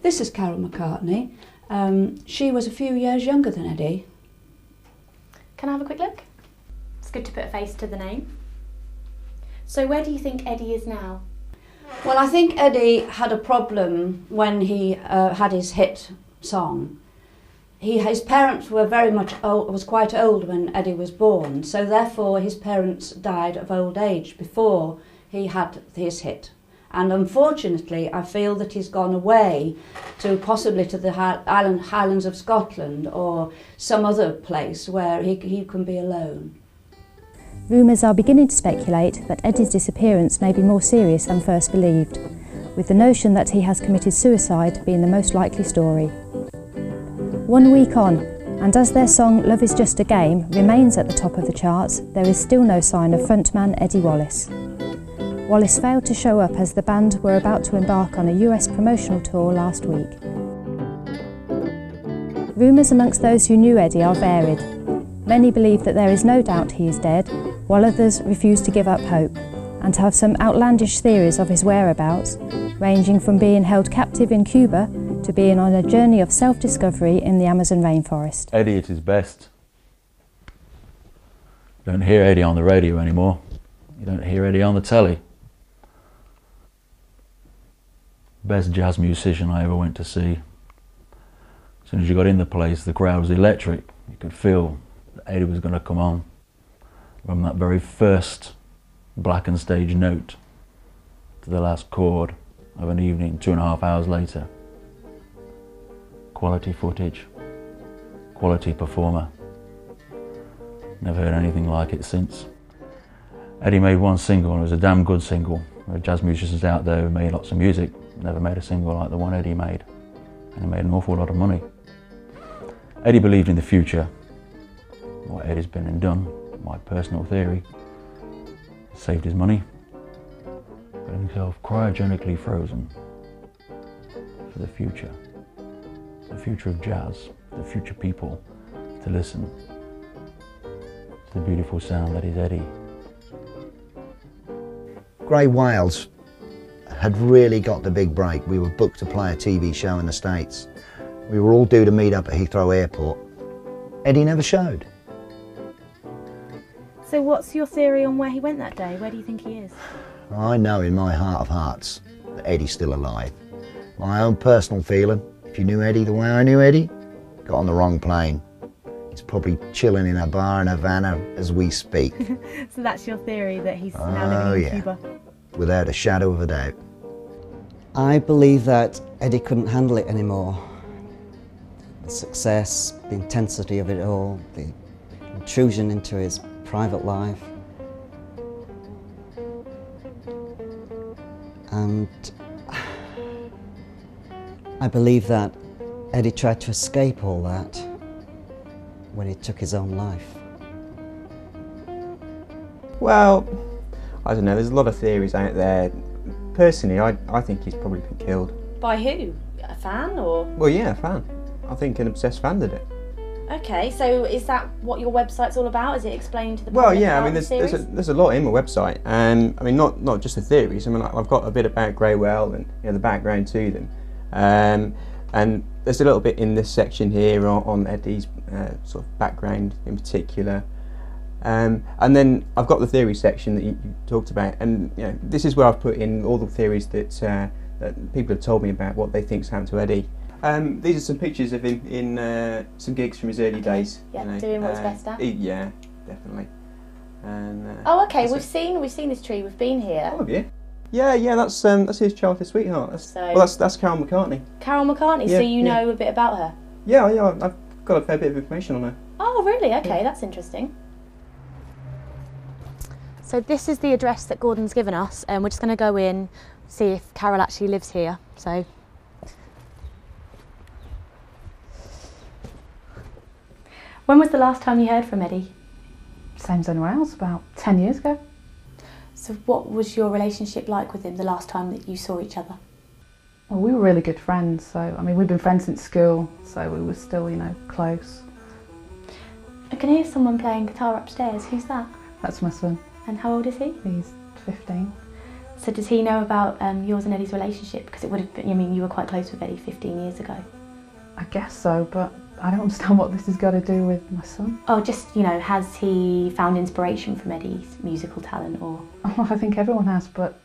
This is Carol McCartney. She was a few years younger than Eddie. Can I have a quick look? It's good to put a face to the name. So where do you think Eddie is now? Well, I think Eddie had a problem when he had his hit song. His parents were very much old, was quite old when Eddie was born, so therefore his parents died of old age before he had his hit. And unfortunately, I feel that he's gone away to possibly to the Highlands of Scotland or some other place where he can be alone. Rumours are beginning to speculate that Eddie's disappearance may be more serious than first believed, with the notion that he has committed suicide being the most likely story. 1 week on, and as their song Love Is Just a Game remains at the top of the charts, there is still no sign of frontman Eddie Wallace. Wallace failed to show up as the band were about to embark on a US promotional tour last week. Rumours amongst those who knew Eddie are varied. Many believe that there is no doubt he is dead, while others refuse to give up hope, and have some outlandish theories of his whereabouts, ranging from being held captive in Cuba to being on a journey of self-discovery in the Amazon rainforest. Eddie at his best. You don't hear Eddie on the radio anymore. You don't hear Eddie on the telly. Best jazz musician I ever went to see. As soon as you got in the place, the crowd was electric. You could feel that Eddie was going to come on. From that very first blackened stage note to the last chord of an evening 2.5 hours later. Quality footage, quality performer. Never heard anything like it since. Eddie made one single and it was a damn good single. There are jazz musicians out there who made lots of music, never made a single like the one Eddie made. And he made an awful lot of money. Eddie believed in the future. What Eddie's been and done, my personal theory, saved his money, got himself cryogenically frozen for the future of jazz, the future people to listen to the beautiful sound that is Eddie. Grey Wales had really got the big break. We were booked to play a TV show in the States. We were all due to meet up at Heathrow Airport. Eddie never showed. So what's your theory on where he went that day? Where do you think he is? I know in my heart of hearts that Eddie's still alive. My own personal feeling, if you knew Eddie the way I knew Eddie, got on the wrong plane. He's probably chilling in a bar in Havana as we speak. So that's your theory, that he's now living in Cuba? Without a shadow of a doubt. I believe that Eddie couldn't handle it anymore. The success, the intensity of it all, the intrusion into his private life. And I believe that Eddie tried to escape all that when he took his own life. Well, I don't know, there's a lot of theories out there. Personally, I think he's probably been killed. By who? A fan or? Well, yeah, a fan. I think an obsessed fan did it. Okay, so is that what your website's all about? Is it explaining to the public? Well, yeah, I mean, there's a lot in my website, and I mean, not just the theories. I mean, I've got a bit about Grey Whale and the background to them, and there's a little bit in this section here on Eddie's sort of background in particular, and then I've got the theory section that you talked about, and you know, this is where I've put in all the theories that people have told me about what they think's happened to Eddie. These are some pictures of him in some gigs from his early days. Yeah, you know, doing what he's best at. Yeah, definitely. And, oh, okay. We've seen this tree. We've been here. Oh, have you? Yeah. That's his childhood sweetheart. That's Carol McCartney. Carol McCartney. Yeah, so you know a bit about her. Yeah. I've got a fair bit of information on her. Oh, really? Okay, that's interesting. So this is the address that Gordon's given us, and we're just going to go in, see if Carol actually lives here. So. When was the last time you heard from Eddie? Same as anywhere else, about 10 years ago. So what was your relationship like with him the last time that you saw each other? Well, we were really good friends, so, I mean, we've been friends since school, so we were still, you know, close. I can hear someone playing guitar upstairs. Who's that? That's my son. And how old is he? He's 15. So does he know about yours and Eddie's relationship? Because it would have been, I mean, you were quite close with Eddie 15 years ago. I guess so, but I don't understand what this has got to do with my son. Oh, just, you know, has he found inspiration from Eddie's musical talent, or? Oh, I think everyone has, but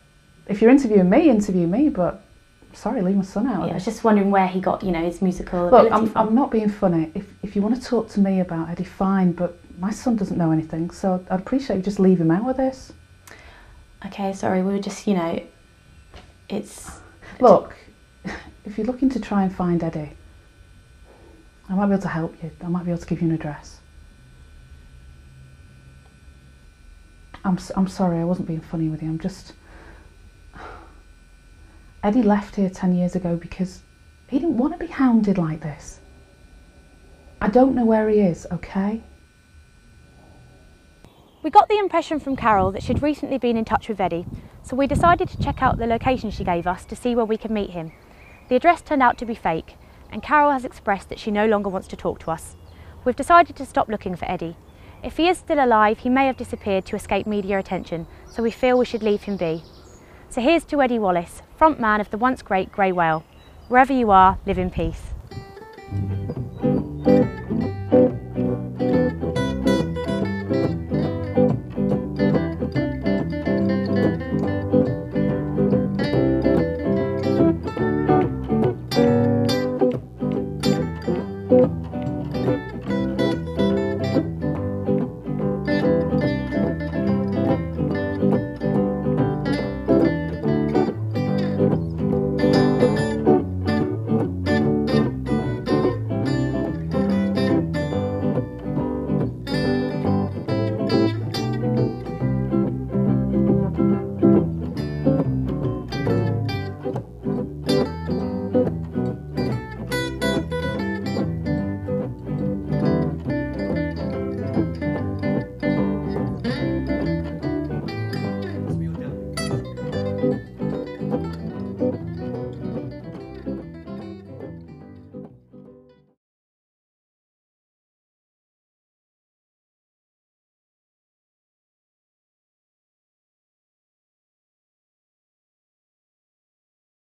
if you're interview me, but sorry, leave my son out of Yeah, it. I was just wondering where he got, you know, his musical Look, ability from. I'm not being funny. If you want to talk to me about Eddie, fine, but my son doesn't know anything, so I'd appreciate you just leave him out of this. Okay, sorry, we were just, you know, it's... Look, if you're looking to try and find Eddie, I might be able to help you. I might be able to give you an address. I'm sorry, I wasn't being funny with you. I'm just... Eddie left here 10 years ago because he didn't want to be hounded like this. I don't know where he is, okay? We got the impression from Carol that she'd recently been in touch with Eddie, so we decided to check out the location she gave us to see where we could meet him. The address turned out to be fake, and Carol has expressed that she no longer wants to talk to us. We've decided to stop looking for Eddie. If he is still alive, he may have disappeared to escape media attention, so we feel we should leave him be. So here's to Eddie Wallace, front man of the once great Grey Whale. Wherever you are, live in peace.